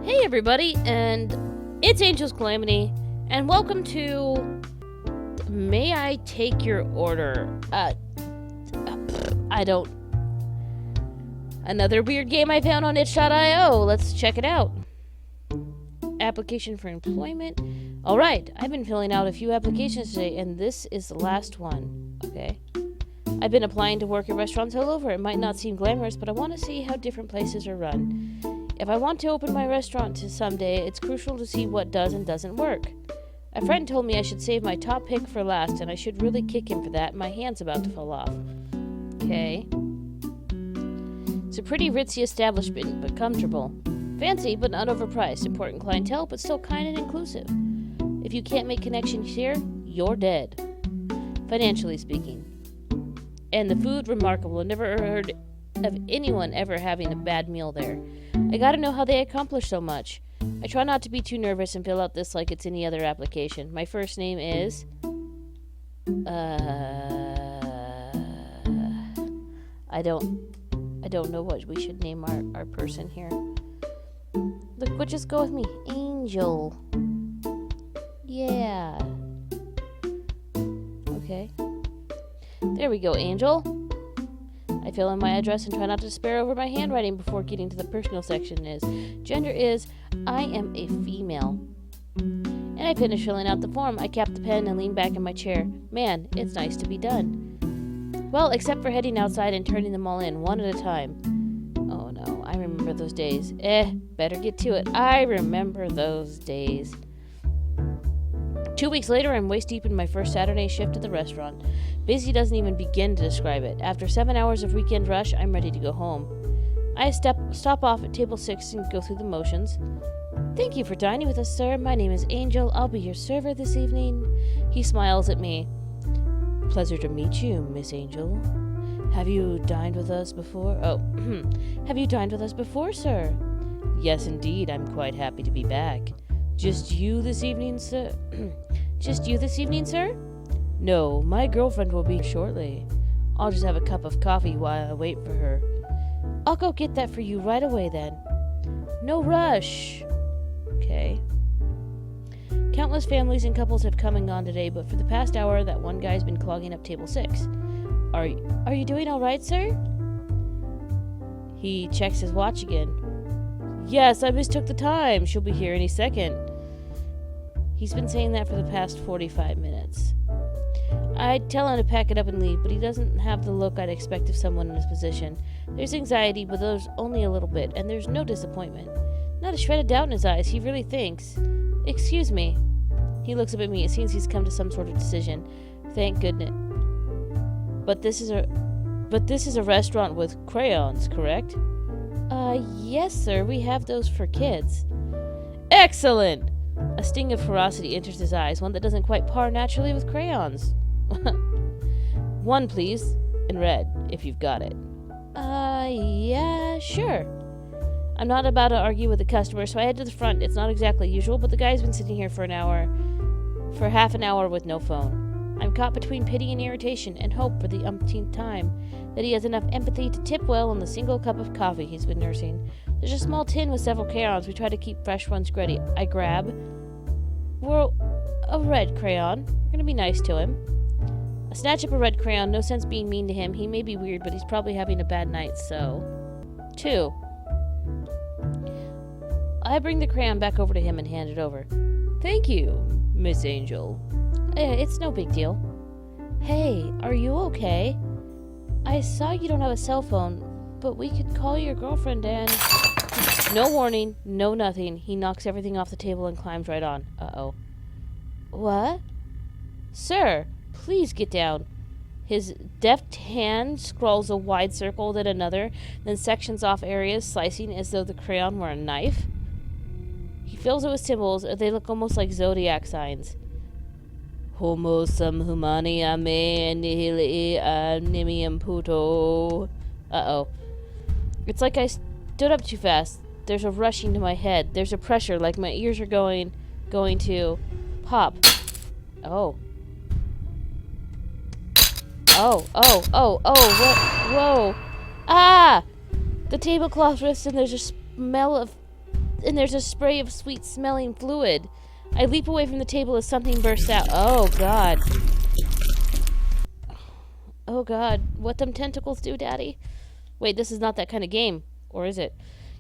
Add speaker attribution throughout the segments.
Speaker 1: Hey everybody, and it's Angel's Calamity, and welcome to May I Take Your Order? I don't... Another weird game I found on itch.io. Let's check it out. Application for employment. Alright, I've been filling out a few applications today, and this is the last one. Okay. I've been applying to work at restaurants all over. It might not seem glamorous, but I want to see how different places are run. If I want to open my restaurant to someday, it's crucial to see what does and doesn't work. A friend told me I should save my top pick for last, and I should really kick him for that. My hand's about to fall off. Okay. It's a pretty ritzy establishment, but comfortable. Fancy, but not overpriced. Important clientele, but still kind and inclusive. If you can't make connections here, you're dead. Financially speaking. And the food, remarkable. I've never heard of anyone ever having a bad meal there. I gotta know how they accomplish so much. I try not to be too nervous and fill out this like it's any other application. My first name is... I don't know what we should name our person here. Look, we'll just go with me. Angel. Yeah. Okay. There we go, Angel. I fill in my address and try not to spare over my handwriting before getting to the personal section. Gender is, I am a female. And I finish filling out the form. I cap the pen and lean back in my chair. Man, it's nice to be done. Well, except for heading outside and turning them all in, one at a time. Oh no, I remember those days. Better get to it. I remember those days. 2 weeks later, I'm waist deep in my first Saturday shift at the restaurant. Busy doesn't even begin to describe it. After 7 hours of weekend rush, I'm ready to go home. I stop off at table 6 and go through the motions. Thank you for dining with us, sir. My name is Angel. I'll be your server this evening. He smiles at me. Pleasure to meet you, Miss Angel. Have you dined with us before? Oh, have you dined with us before, sir? Yes, indeed. I'm quite happy to be back. Just you this evening, sir? Just you this evening, sir? No, my girlfriend will be here shortly. I'll just have a cup of coffee while I wait for her. I'll go get that for you right away, then. No rush. Okay. Countless families and couples have come and gone today, but for the past hour, that one guy's been clogging up table 6. Are you doing all right, sir? He checks his watch again. Yes, I mistook the time. She'll be here any second. He's been saying that for the past 45 minutes. I'd tell him to pack it up and leave, but he doesn't have the look I'd expect of someone in his position. There's anxiety, but there's only a little bit, and there's no disappointment. Not a shred of doubt in his eyes. He really thinks. Excuse me. He looks up at me. It seems he's come to some sort of decision. Thank goodness. But this is a restaurant with crayons, correct? Yes, sir. We have those for kids. Excellent! A sting of ferocity enters his eyes, one that doesn't quite par naturally with crayons. One, please. In red, if you've got it. Yeah, sure. I'm not about to argue with the customer, so I head to the front. It's not exactly usual, but the guy's been sitting here for half an hour with no phone. I'm caught between pity and irritation, and hope for the umpteenth time that he has enough empathy to tip well on the single cup of coffee he's been nursing. There's a small tin with several crayons. We try to keep fresh ones ready. I grab a red crayon. We're gonna be nice to him. I snatch up a red crayon. No sense being mean to him. He may be weird, but he's probably having a bad night, so... 2. I bring the crayon back over to him and hand it over. Thank you, Miss Angel. It's no big deal. Hey, are you okay? I saw you don't have a cell phone, but we could call your girlfriend and... No warning, no nothing. He knocks everything off the table and climbs right on. Uh-oh. What? Sir, please get down. His deft hand scrawls a wide circle, then another, then sections off areas, slicing as though the crayon were a knife. He fills it with symbols. They look almost like zodiac signs. Homo sum humani me nihili nimium puto. Uh-oh. It's like I stood up too fast. There's a rushing to my head. There's a pressure, like my ears are going to pop. Oh. What? Whoa. Ah! The tablecloth rips and there's a smell of and there's a spray of sweet-smelling fluid. I leap away from the table as something bursts out. Oh, God. Oh, God. What them tentacles do, Daddy? Wait, this is not that kind of game. Or is it?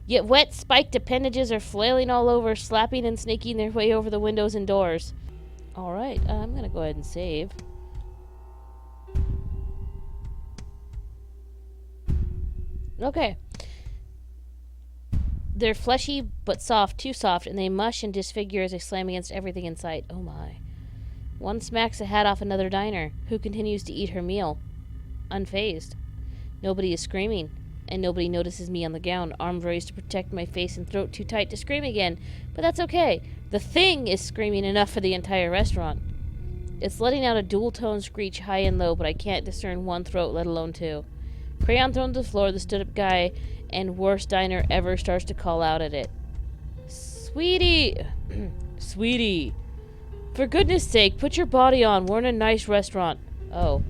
Speaker 1: Yet wet, spiked appendages are flailing all over, slapping and snaking their way over the windows and doors. Alright, I'm gonna go ahead and save. Okay. They're fleshy but soft, too soft, and they mush and disfigure as they slam against everything in sight. Oh my. One smacks a hat off another diner, who continues to eat her meal, unfazed. Nobody is screaming, and nobody notices me on the ground, arms raised to protect my face and throat too tight to scream again. But that's okay. The thing is screaming enough for the entire restaurant. It's letting out a dual-tone screech high and low, but I can't discern one throat, let alone two. Crayon thrown to the floor, the stood-up guy and worst diner ever starts to call out at it. Sweetie! Sweetie! For goodness sake, put your body on. We're in a nice restaurant. Oh.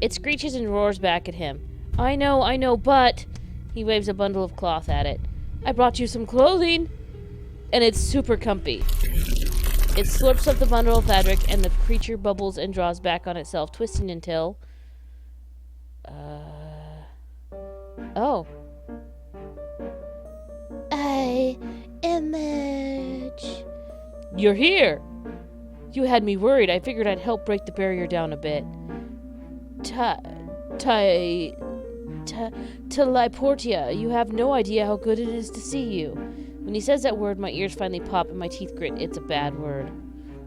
Speaker 1: It screeches and roars back at him. I know, but... He waves a bundle of cloth at it. I brought you some clothing! And it's super comfy. It slurps up the bundle of fabric, and the creature bubbles and draws back on itself, twisting until... Oh. I emerge. You're here! You had me worried. I figured I'd help break the barrier down a bit. Teleportia, you have no idea how good it is to see you. When he says that word, my ears finally pop and my teeth grit. It's a bad word.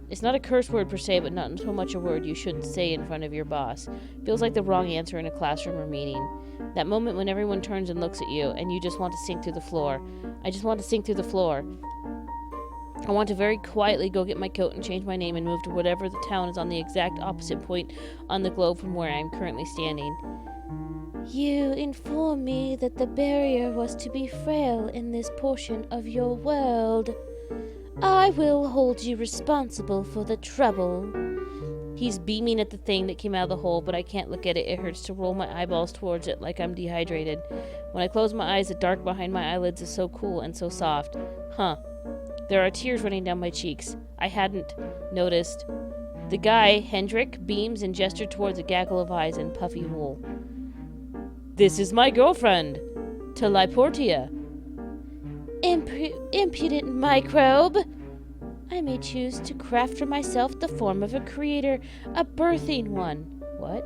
Speaker 1: It's not a curse word per se, but not so much a word you shouldn't say in front of your boss. Feels like the wrong answer in a classroom or meeting. That moment when everyone turns and looks at you, and you just want to sink through the floor. I just want to sink through the floor. I want to very quietly go get my coat and change my name and move to whatever the town is on the exact opposite point on the globe from where I am currently standing. You informed me that the barrier was to be frail in this portion of your world. I will hold you responsible for the trouble. He's beaming at the thing that came out of the hole, but I can't look at it. It hurts to roll my eyeballs towards it like I'm dehydrated. When I close my eyes, the dark behind my eyelids is so cool and so soft. Huh. There are tears running down my cheeks. I hadn't noticed. The guy, Hendrik, beams and gestures towards a gaggle of eyes and puffy wool. This is my girlfriend, Teleportia. Impudent microbe! I may choose to craft for myself the form of a creator, a birthing one. What?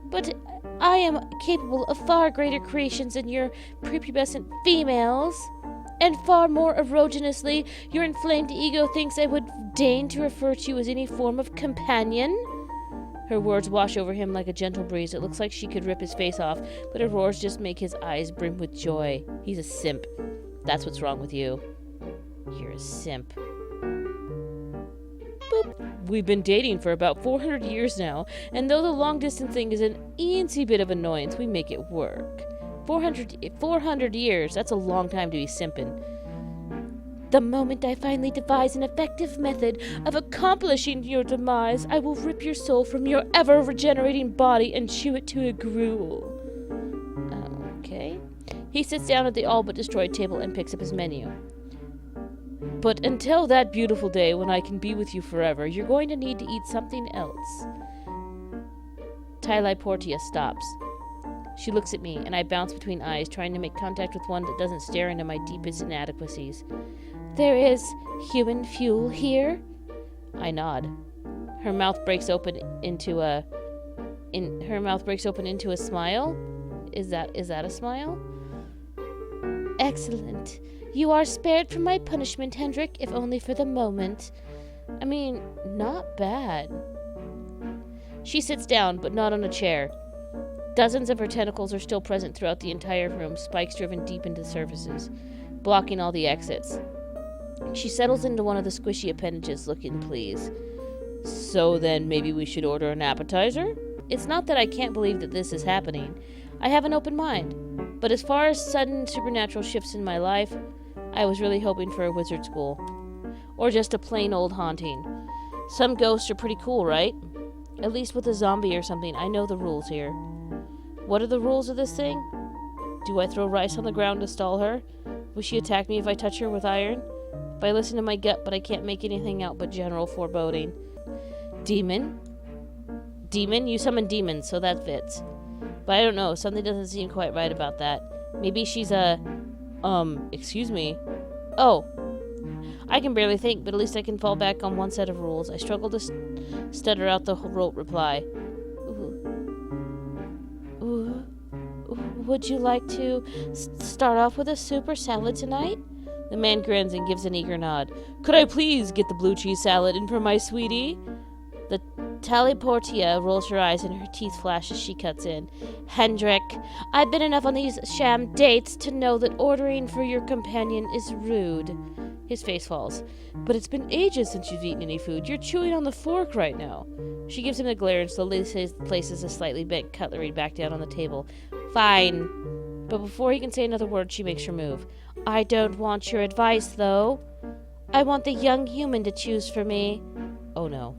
Speaker 1: But I am capable of far greater creations than your prepubescent females. And far more erogeously, your inflamed ego thinks I would deign to refer to you as any form of companion? Her words wash over him like a gentle breeze. It looks like she could rip his face off, but her roars just make his eyes brim with joy. He's a simp. That's what's wrong with you. You're a simp. Boop. We've been dating for about 400 years now, and though the long-distance thing is an eensy bit of annoyance, we make it work. 400 years, that's a long time to be simping. The moment I finally devise an effective method of accomplishing your demise, I will rip your soul from your ever-regenerating body and chew it to a gruel. Okay. He sits down at the all-but-destroyed table and picks up his menu. But until that beautiful day when I can be with you forever, you're going to need to eat something else. Teleportia stops. She looks at me, and I bounce between eyes, trying to make contact with one that doesn't stare into my deepest inadequacies. There is human fuel here? I nod. Her mouth breaks open into a smile. Is that a smile? Excellent. You are spared from my punishment, Hendrik, if only for the moment. I mean, not bad. She sits down, but not on a chair. Dozens of her tentacles are still present throughout the entire room, spikes driven deep into the surfaces, blocking all the exits. She settles into one of the squishy appendages, looking pleased. So then maybe we should order an appetizer? It's not that I can't believe that this is happening. I have an open mind. But as far as sudden supernatural shifts in my life, I was really hoping for a wizard school. Or just a plain old haunting. Some ghosts are pretty cool, right? At least with a zombie or something, I know the rules here. What are the rules of this thing? Do I throw rice on the ground to stall her? Will she attack me if I touch her with iron? If I listen to my gut, but I can't make anything out but general foreboding. Demon? Demon? You summon demons, so that fits. But I don't know, something doesn't seem quite right about that. Maybe she's excuse me. Oh. I can barely think, but at least I can fall back on one set of rules. I struggle to stutter out the rote reply. Would you like to start off with a soup or salad tonight? The man grins and gives an eager nod. Could I please get the blue cheese salad in for my sweetie? The teleportia rolls her eyes and her teeth flash as she cuts in. Hendrik, I've been enough on these sham dates to know that ordering for your companion is rude. His face falls. But it's been ages since you've eaten any food. You're chewing on the fork right now. She gives him a glare and slowly places a slightly bent cutlery back down on the table. Fine. But before he can say another word, she makes her move. I don't want your advice, though. I want the young human to choose for me. Oh, no.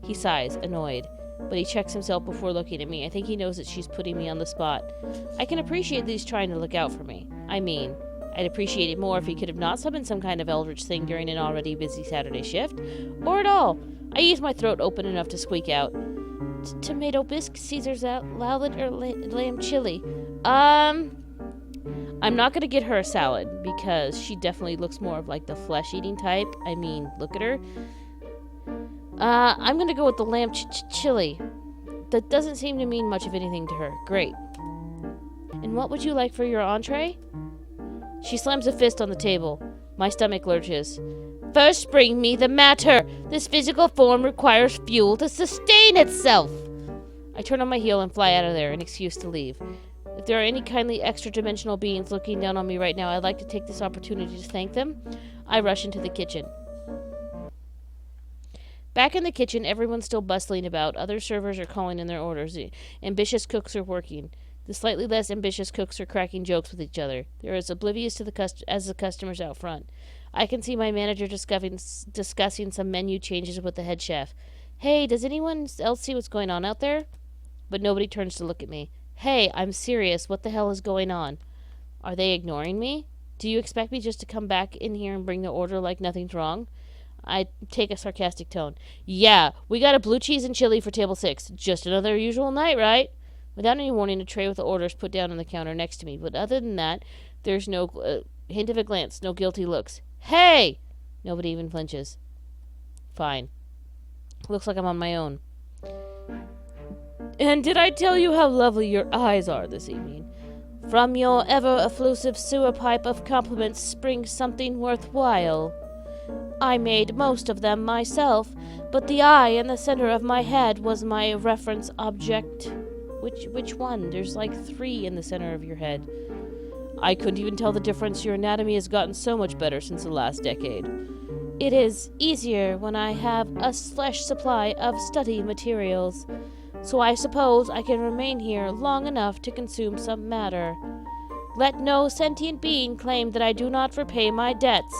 Speaker 1: He sighs, annoyed. But he checks himself before looking at me. I think he knows that she's putting me on the spot. I can appreciate that he's trying to look out for me. I mean, I'd appreciate it more if he could have not summoned some kind of eldritch thing during an already busy Saturday shift. Or at all. I use my throat open enough to squeak out. Tomato bisque, Caesar salad, or lamb chili? I'm not going to get her a salad, because she definitely looks more of like the flesh-eating type. I mean, look at her. I'm going to go with the lamb chili. That doesn't seem to mean much of anything to her. Great. And what would you like for your entree? She slams a fist on the table. My stomach lurches. First bring me the matter. This physical form requires fuel to sustain itself. I turn on my heel and fly out of there, an excuse to leave. If there are any kindly extra-dimensional beings looking down on me right now, I'd like to take this opportunity to thank them. I rush into the kitchen. Back in the kitchen, everyone's still bustling about. Other servers are calling in their orders. The ambitious cooks are working. The slightly less ambitious cooks are cracking jokes with each other. They're as oblivious to as the customers out front. I can see my manager discussing some menu changes with the head chef. Hey, does anyone else see what's going on out there? But nobody turns to look at me. Hey, I'm serious. What the hell is going on? Are they ignoring me? Do you expect me just to come back in here and bring the order like nothing's wrong? I take a sarcastic tone. Yeah, we got a blue cheese and chili for table 6. Just another usual night, right? Without any warning, a tray with the orders put down on the counter next to me. But other than that, there's no hint of a glance, no guilty looks. Hey! Nobody even flinches. Fine. Looks like I'm on my own. And did I tell you how lovely your eyes are this evening? From your ever-efflusive sewer pipe of compliments springs something worthwhile. I made most of them myself, but the eye in the center of my head was my reference object. Which one? There's like 3 in the center of your head. I couldn't even tell the difference. Your anatomy has gotten so much better since the last decade. It is easier when I have a fresh supply of study materials, so I suppose I can remain here long enough to consume some matter. Let no sentient being claim that I do not repay my debts.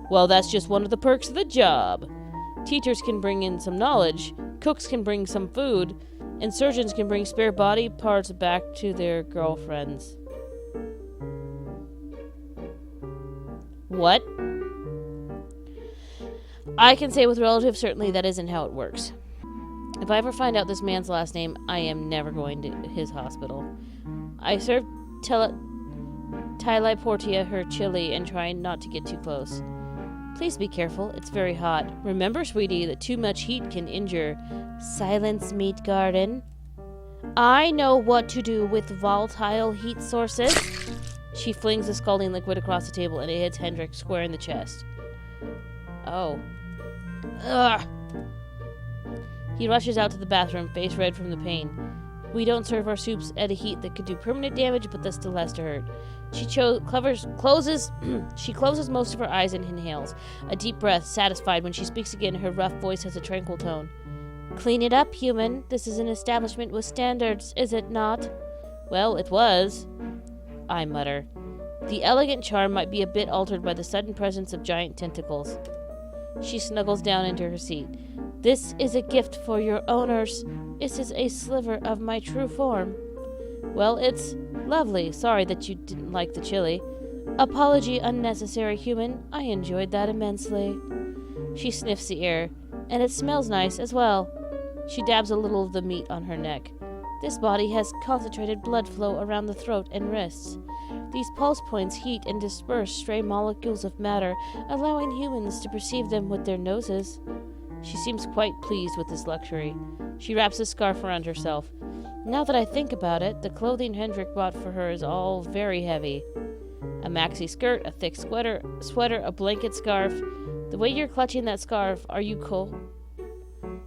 Speaker 1: Well, that's just one of the perks of the job. Teachers can bring in some knowledge, cooks can bring some food, and surgeons can bring spare body parts back to their girlfriends. What? I can say with relative certainty that isn't how it works. If I ever find out this man's last name, I am never going to his hospital. I serve Portia her chili and try not to get too close. Please be careful, it's very hot. Remember, sweetie, that too much heat can injure. Silence, meat garden. I know what to do with volatile heat sources. She flings the scalding liquid across the table and it hits Hendrik square in the chest. Oh. Ugh. He rushes out to the bathroom, face red from the pain. We don't serve our soups at a heat that could do permanent damage, but that still has to hurt. She closes most of her eyes and inhales. A deep breath, satisfied. When she speaks again, her rough voice has a tranquil tone. Clean it up, human. This is an establishment with standards, is it not? Well, it was. I mutter. The elegant charm might be a bit altered by the sudden presence of giant tentacles. She snuggles down into her seat. This is a gift for your owners. This is a sliver of my true form. Well, it's lovely. Sorry that you didn't like the chili. Apology unnecessary, human. I enjoyed that immensely. She sniffs the air, and it smells nice as well. She dabs a little of the meat on her neck. This body has concentrated blood flow around the throat and wrists. These pulse points heat and disperse stray molecules of matter, allowing humans to perceive them with their noses. She seems quite pleased with this luxury. She wraps a scarf around herself. Now that I think about it, the clothing Hendrik bought for her is all very heavy. A maxi skirt, a thick sweater, a blanket scarf. The way you're clutching that scarf, are you cold?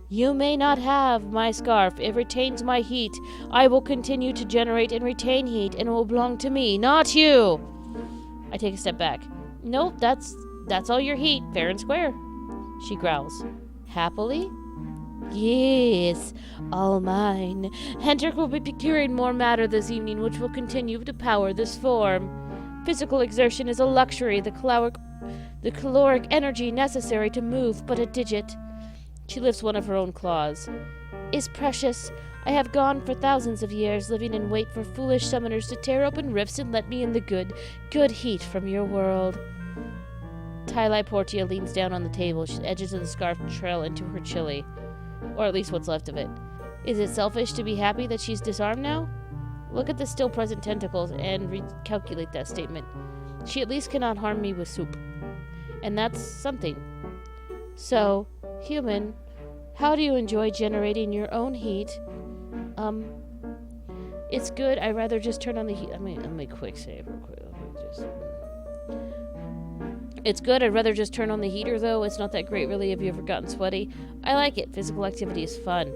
Speaker 1: You may not have my scarf. It retains my heat. I will continue to generate and retain heat, and it will belong to me, not you. I take a step back. Nope, that's all your heat, fair and square. She growls. Happily? Yes, all mine. Hendrik will be procuring more matter this evening, which will continue to power this form. Physical exertion is a luxury, the caloric energy necessary to move but a digit. She lifts one of her own claws. Is precious. I have gone for thousands of years, living in wait for foolish summoners to tear open rifts and let me in the good heat from your world. Tylai Portia leans down on the table. She edges of the scarf trail into her chili. Or at least what's left of it. Is it selfish to be happy that she's disarmed now? Look at the still present tentacles and recalculate that statement. She at least cannot harm me with soup. And that's something. So, human, how do you enjoy generating your own heat? It's good. I'd rather just turn on the heat. Let me quick save real quick. It's good. I'd rather just turn on the heater, though. It's not that great, really. Have you ever gotten sweaty? I like it. Physical activity is fun.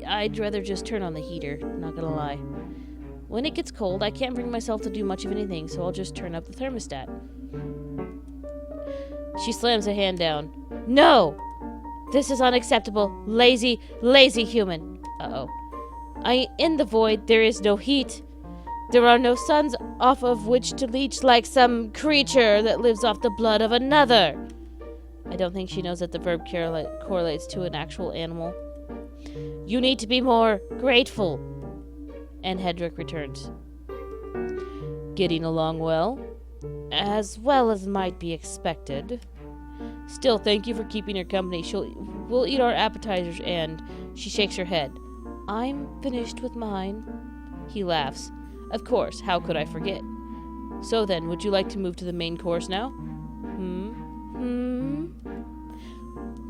Speaker 1: I'd rather just turn on the heater. Not gonna lie. When it gets cold, I can't bring myself to do much of anything, so I'll just turn up the thermostat. She slams a hand down. No! This is unacceptable. Lazy, lazy human. Uh-oh. In the void, there is no heat. There are no suns off of which to leech like some creature that lives off the blood of another. I don't think she knows that the verb correlates to an actual animal. You need to be more grateful. And Hendrik returns. Getting along well? As well as might be expected. Still, thank you for keeping her company. We'll eat our appetizers and... She shakes her head. I'm finished with mine. He laughs. Of course, how could I forget? So then, would you like to move to the main course now?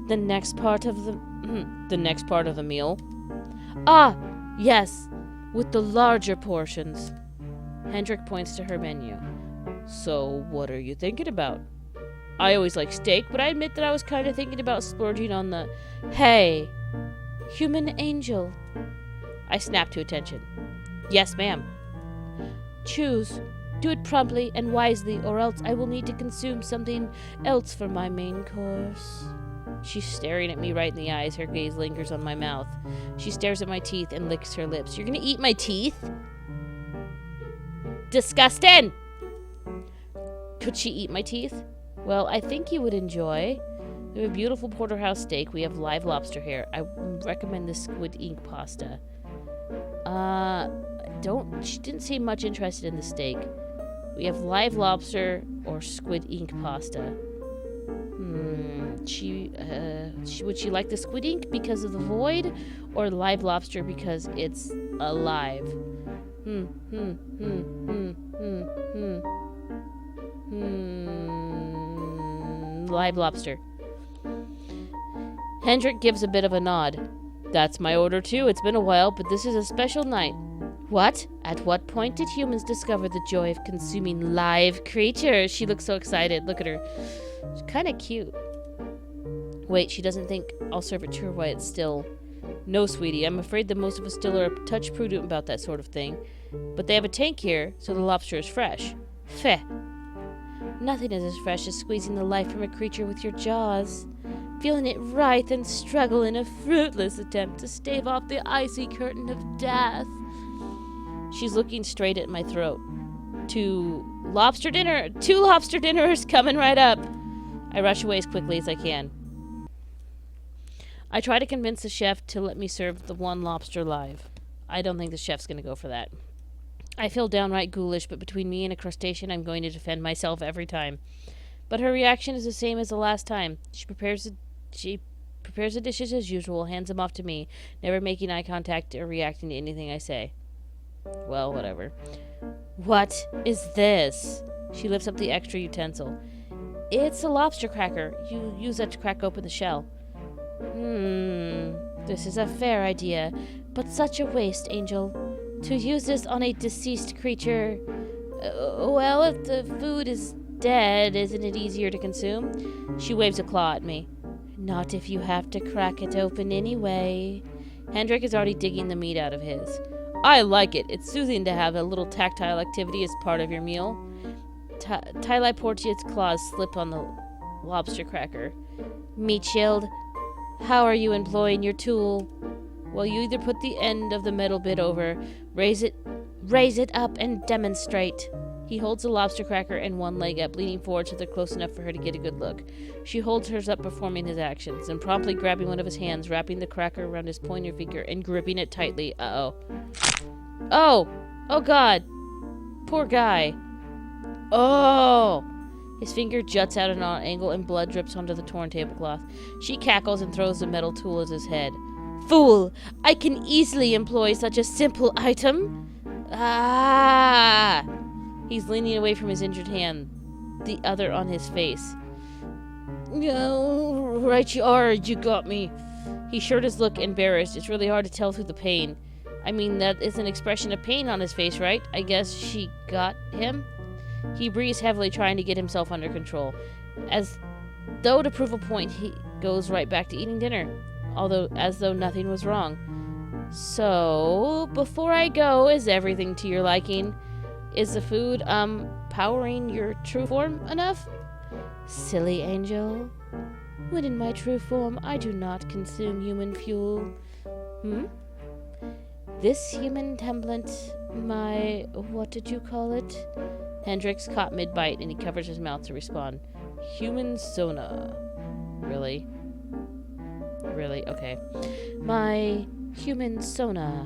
Speaker 1: The next part of the meal? Ah, yes, with the larger portions. Hendrik points to her menu. So, what are you thinking about? I always like steak, but I admit that I was kind of thinking about splurging on the... Hey, human angel. I snap to attention. Yes, ma'am. Choose. Do it promptly and wisely, or else I will need to consume something else for my main course. She's staring at me right in the eyes. Her gaze lingers on my mouth. She stares at my teeth and licks her lips. You're gonna eat my teeth? Disgusting! Could she eat my teeth? Well, I think you would enjoy. We have a beautiful porterhouse steak. We have live lobster here. I recommend the squid ink pasta. She didn't seem much interested in the steak. We have live lobster or squid ink pasta. Would she like the squid ink because of the void, or live lobster because it's alive? Live lobster. Hendrik gives a bit of a nod. That's my order too. It's been a while, but this is a special night. What? At what point did humans discover the joy of consuming live creatures? She looks so excited. Look at her. She's kind of cute. Wait, she doesn't think I'll serve it to her while it's still. No, sweetie, I'm afraid that most of us still are a touch prudent about that sort of thing. But they have a tank here, so the lobster is fresh. Feh. Nothing is as fresh as squeezing the life from a creature with your jaws. Feeling it writhe and struggle in a fruitless attempt to stave off the icy curtain of death. She's looking straight at my throat. Two lobster dinners coming right up. I rush away as quickly as I can. I try to convince the chef to let me serve the one lobster live. I don't think the chef's going to go for that. I feel downright ghoulish, but between me and a crustacean, I'm going to defend myself every time. But her reaction is the same as the last time. She prepares the dishes as usual, hands them off to me, never making eye contact or reacting to anything I say. Well, whatever. What is this? She lifts up the extra utensil. It's a lobster cracker. You use that to crack open the shell. This is a fair idea, but such a waste, Angel. To use this on a deceased creature... well, if the food is dead, isn't it easier to consume? She waves a claw at me. Not if you have to crack it open anyway. Hendrik is already digging the meat out of his. I like it. It's soothing to have a little tactile activity as part of your meal. Tyli Portia's claws slip on the lobster cracker. Meat shield, how are you employing your tool? Well, you either put the end of the metal bit over, raise it up and demonstrate. He holds the lobster cracker and one leg up, leaning forward so they're close enough for her to get a good look. She holds hers up, performing his actions, and promptly grabbing one of his hands, wrapping the cracker around his pointer finger and gripping it tightly. Uh-oh. Oh God. Poor guy. Oh! His finger juts out at an angle and blood drips onto the torn tablecloth. She cackles and throws the metal tool at his head. Fool! I can easily employ such a simple item. Ah! He's leaning away from his injured hand, the other on his face. Oh, right you are, you got me. He sure does look embarrassed. It's really hard to tell through the pain. I mean, that is an expression of pain on his face, right? I guess she got him? He breathes heavily, trying to get himself under control. As though to prove a point, he goes right back to eating dinner, as though nothing was wrong. So, before I go, is everything to your liking? Is the food, powering your true form enough? Silly Angel. When in my true form, I do not consume human fuel. This human template, what did you call it? Hendrix caught mid-bite, and he covers his mouth to respond. Human sona. Really? Really? Okay. My human sona.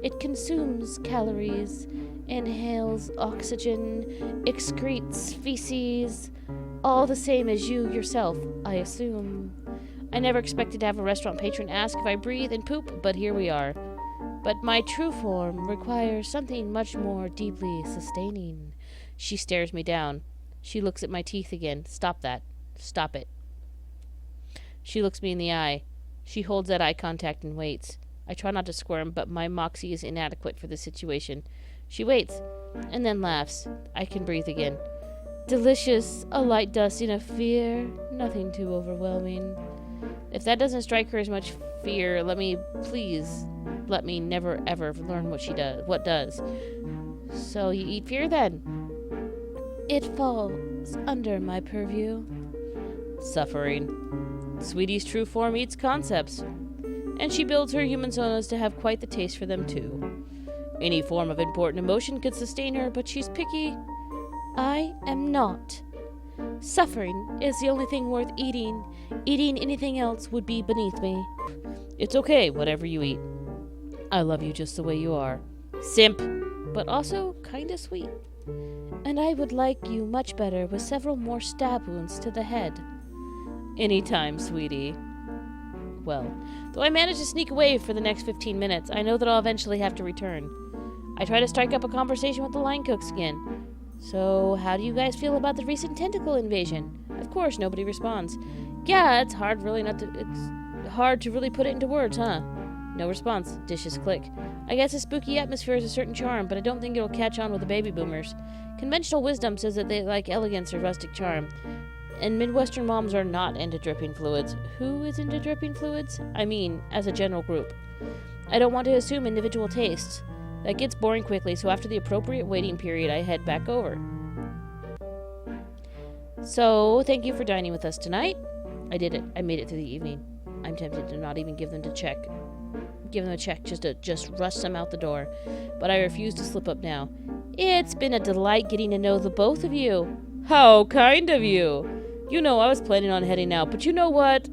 Speaker 1: It consumes calories, inhales oxygen, excretes feces, all the same as you yourself, I assume. I never expected to have a restaurant patron ask if I breathe and poop, but here we are. But my true form requires something much more deeply sustaining. She stares me down. She looks at my teeth again. Stop that. Stop it. She looks me in the eye. She holds that eye contact and waits. I try not to squirm, but my moxie is inadequate for the situation. She waits, and then laughs. I can breathe again. Delicious, a light dusting of fear, nothing too overwhelming. If that doesn't strike her as much fear, let me never ever learn what does. So you eat fear then? It falls under my purview. Suffering. Sweetie's true form eats concepts. And she builds her human sonas to have quite the taste for them too. Any form of important emotion could sustain her, but she's picky. I am not. Suffering is the only thing worth eating. Eating anything else would be beneath me. It's okay, whatever you eat. I love you just the way you are. Simp, but also kinda sweet. And I would like you much better with several more stab wounds to the head. Anytime, sweetie. Well, though I manage to sneak away for the next 15 minutes, I know that I'll eventually have to return. I try to strike up a conversation with the line cooks again. So, how do you guys feel about the recent tentacle invasion? Of course, nobody responds. Yeah, it's hard to really put it into words, huh? No response. Dishes click. I guess a spooky atmosphere has a certain charm, but I don't think it'll catch on with the baby boomers. Conventional wisdom says that they like elegance or rustic charm. And Midwestern moms are not into dripping fluids. Who is into dripping fluids? I mean, as a general group. I don't want to assume individual tastes. That gets boring quickly, so after the appropriate waiting period, I head back over. So, thank you for dining with us tonight. I did it. I made it through the evening. I'm tempted to not even give them a check, just rush them out the door. But I refuse to slip up now. It's been a delight getting to know the both of you. How kind of you! You know, I was planning on heading out, but you know what?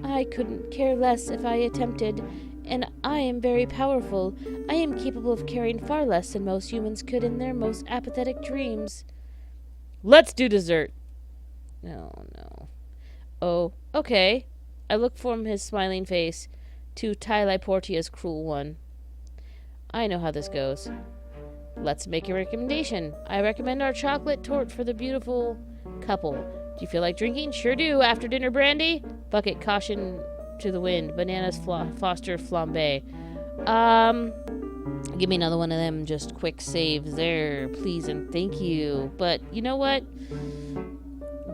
Speaker 1: I couldn't care less if I attempted, and I am very powerful. I am capable of carrying far less than most humans could in their most apathetic dreams. Let's do dessert. Oh, no. Oh, okay. I look from his smiling face to Portia's cruel one. I know how this goes. Let's make a recommendation. I recommend our chocolate torte for the beautiful couple. Do you feel like drinking? Sure do. After dinner brandy? Bucket, caution to the wind. Bananas, Foster, flambe. Give me another one of them just quick saves there, please and thank you. But you know what?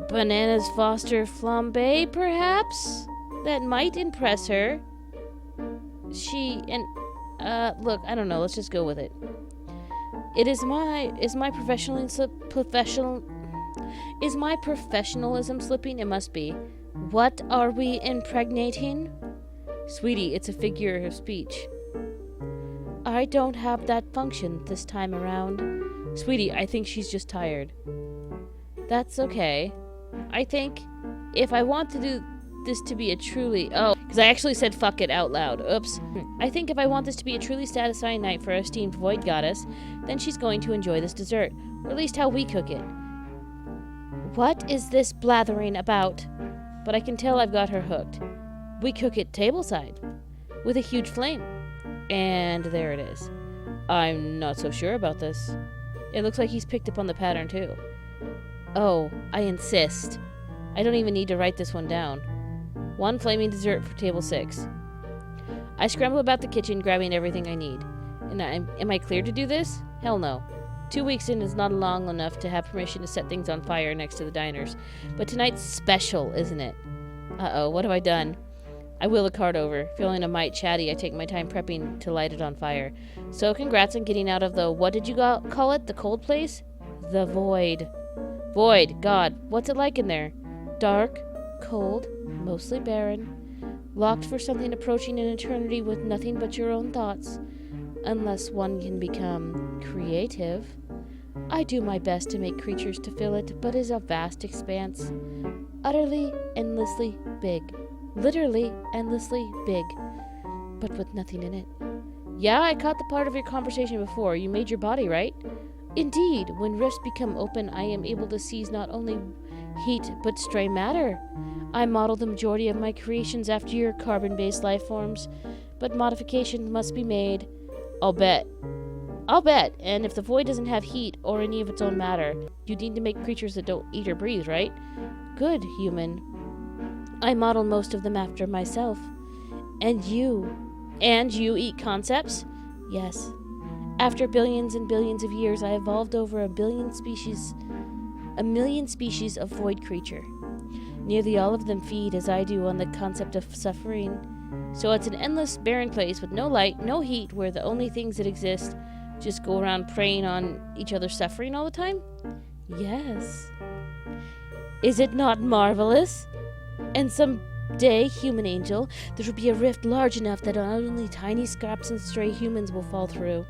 Speaker 1: Bananas, Foster, flambe, perhaps? That might impress her. Look, I don't know. Let's just go with it. Is my professionalism slipping? It must be. What are we impregnating? Sweetie, it's a figure of speech. I don't have that function this time around. Sweetie, I think she's just tired. That's okay. I think if I want to do this to be a truly... Oh, because I actually said fuck it out loud. Oops. I think if I want this to be a truly satisfying night for our esteemed void goddess, then she's going to enjoy this dessert. Or at least how we cook it. What is this blathering about? But I can tell I've got her hooked. We cook it tableside. With a huge flame. And there it is. I'm not so sure about this. It looks like he's picked up on the pattern too. Oh, I insist. I don't even need to write this one down. 1 flaming dessert for table 6. I scramble about the kitchen, grabbing everything I need. And am I clear to do this? Hell no. 2 weeks in is not long enough to have permission to set things on fire next to the diners. But tonight's special, isn't it? Uh-oh, what have I done? I wheel the cart over. Feeling a mite chatty, I take my time prepping to light it on fire. So congrats on getting out of the, what did you call it? The cold place? The void. Void, God, what's it like in there? Dark, cold, mostly barren. Locked for something approaching an eternity with nothing but your own thoughts. Unless one can become creative. I do my best to make creatures to fill it, but is a vast expanse. Utterly, endlessly big. Literally, endlessly big. But with nothing in it. Yeah, I caught the part of your conversation before. You made your body, right? Indeed, when rifts become open, I am able to seize not only heat, but stray matter. I model the majority of my creations after your carbon-based life forms, but modification must be made. I'll bet. And if the void doesn't have heat or any of its own matter, you need to make creatures that don't eat or breathe, right? Good, human. I model most of them after myself. And you eat concepts? Yes. After billions and billions of years, I evolved over a million species of void creature. Nearly all of them feed, as I do, on the concept of suffering. So it's an endless, barren place with no light, no heat, where the only things that exist just go around preying on each other's suffering all the time? Yes. Is it not marvelous? And someday, human angel, there will be a rift large enough that only tiny scraps and stray humans will fall through.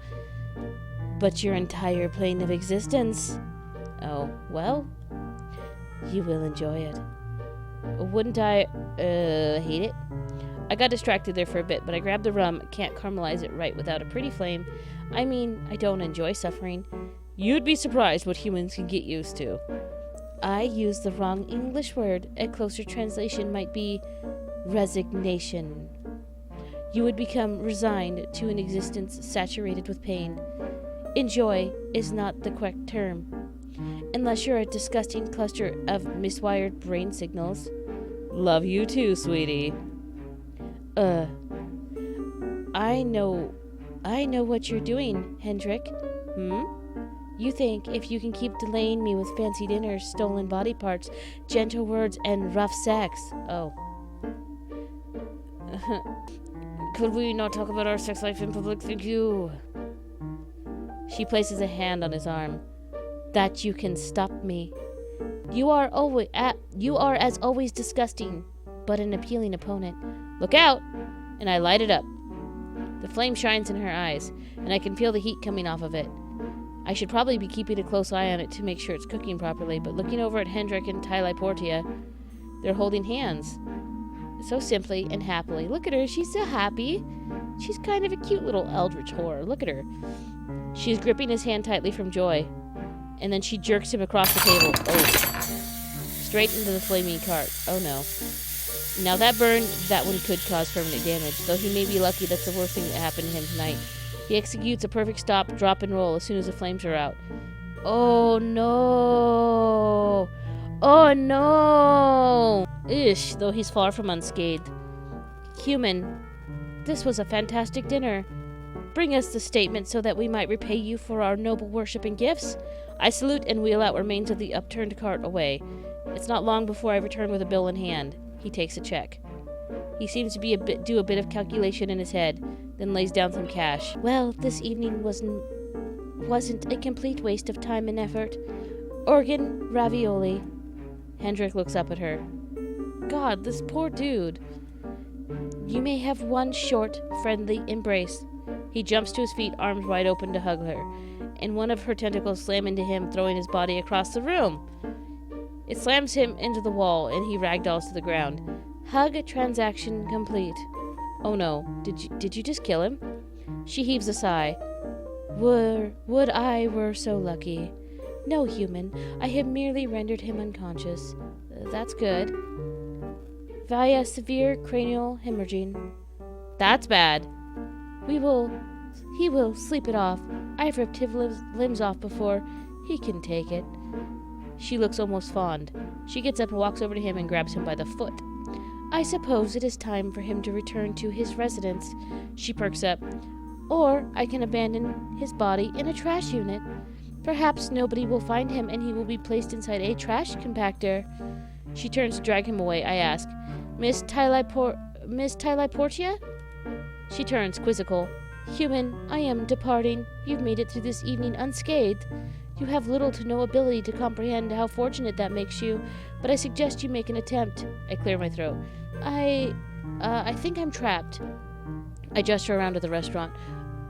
Speaker 1: But your entire plane of existence... Oh, well, you will enjoy it. Wouldn't I, hate it? I got distracted there for a bit, but I grabbed the rum. Can't caramelize it right without a pretty flame. I mean, I don't enjoy suffering. You'd be surprised what humans can get used to. I used the wrong English word. A closer translation might be resignation. You would become resigned to an existence saturated with pain. Enjoy is not the correct term. Unless you're a disgusting cluster of miswired brain signals. Love you too, sweetie. I know what you're doing, Hendrik. You think if you can keep delaying me with fancy dinners, stolen body parts, gentle words, and rough sex. Oh. Could we not talk about our sex life in public? Thank you. She places a hand on his arm. That you can stop me. You are as always disgusting, but an appealing opponent. Look out! And I light it up. The flame shines in her eyes, and I can feel the heat coming off of it. I should probably be keeping a close eye on it to make sure it's cooking properly, but looking over at Hendrik and Portia, they're holding hands. So simply and happily. Look at her, she's so happy. She's kind of a cute little eldritch whore. Look at her. She's gripping his hand tightly from joy. And then she jerks him across the table. Oh. Straight into the flaming cart. Oh no. Now that burn, that one could cause permanent damage. Though he may be lucky, that's the worst thing that happened to him tonight. He executes a perfect stop, drop, and roll as soon as the flames are out. Oh no! Oh no! Ish, though he's far from unscathed. Human, this was a fantastic dinner. Bring us the statement so that we might repay you for our noble worship and gifts. I salute and wheel out remains of the upturned cart away. It's not long before I return with a bill in hand. He takes a check. He seems to do a bit of calculation in his head, then lays down some cash. Well, this evening wasn't a complete waste of time and effort. Organ ravioli. Hendrik looks up at her. God, this poor dude. You may have one short, friendly embrace. He jumps to his feet, arms wide open to hug her, and one of her tentacles slam into him, throwing his body across the room. It slams him into the wall, and he ragdolls to the ground. Hug transaction complete. Oh no, did you just kill him? She heaves a sigh. Would I were so lucky. No, human, I have merely rendered him unconscious. That's good. Via severe cranial hemorrhaging. That's bad. He will sleep it off. I've ripped his limbs off before. He can take it. She looks almost fond. She gets up and walks over to him and grabs him by the foot. I suppose it is time for him to return to his residence. She perks up. Or I can abandon his body in a trash unit. Perhaps nobody will find him and he will be placed inside a trash compactor. She turns to drag him away. I ask, Miss Portia? She turns, quizzical. Human, I am departing. You've made it through this evening unscathed. You have little to no ability to comprehend how fortunate that makes you, but I suggest you make an attempt. I clear my throat. I think I'm trapped. I gesture around to the restaurant.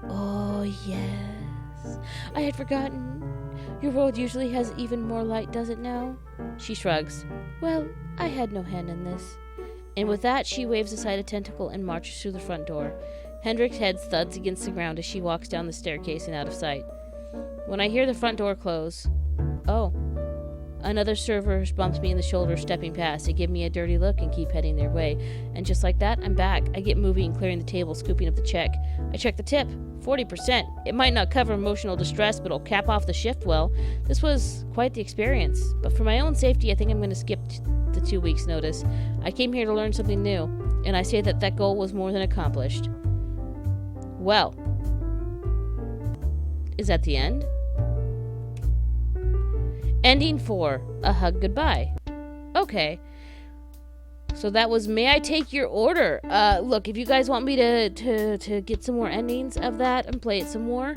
Speaker 1: Oh, yes. I had forgotten. Your world usually has even more light, does it now? She shrugs. Well, I had no hand in this. And with that, she waves aside a tentacle and marches through the front door. Hendrik's head thuds against the ground as she walks down the staircase and out of sight. When I hear the front door close, oh, another server bumps me in the shoulder stepping past. They give me a dirty look and keep heading their way. And just like that, I'm back. I get moving, clearing the table, scooping up the check. I check the tip. 40%. It might not cover emotional distress, but it'll cap off the shift well. This was quite the experience. But for my own safety, I think I'm going to skip the 2 weeks' notice. I came here to learn something new, and I say that goal was more than accomplished. Well, is that the end? Ending 4, a hug goodbye. Okay. So that was May I Take Your Order. Look, if you guys want me to get some more endings of that and play it some more,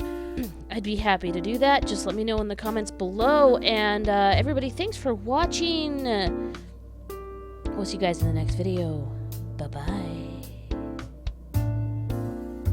Speaker 1: I'd be happy to do that. Just let me know in the comments below. And everybody, thanks for watching. We'll see you guys in the next video. Bye-bye.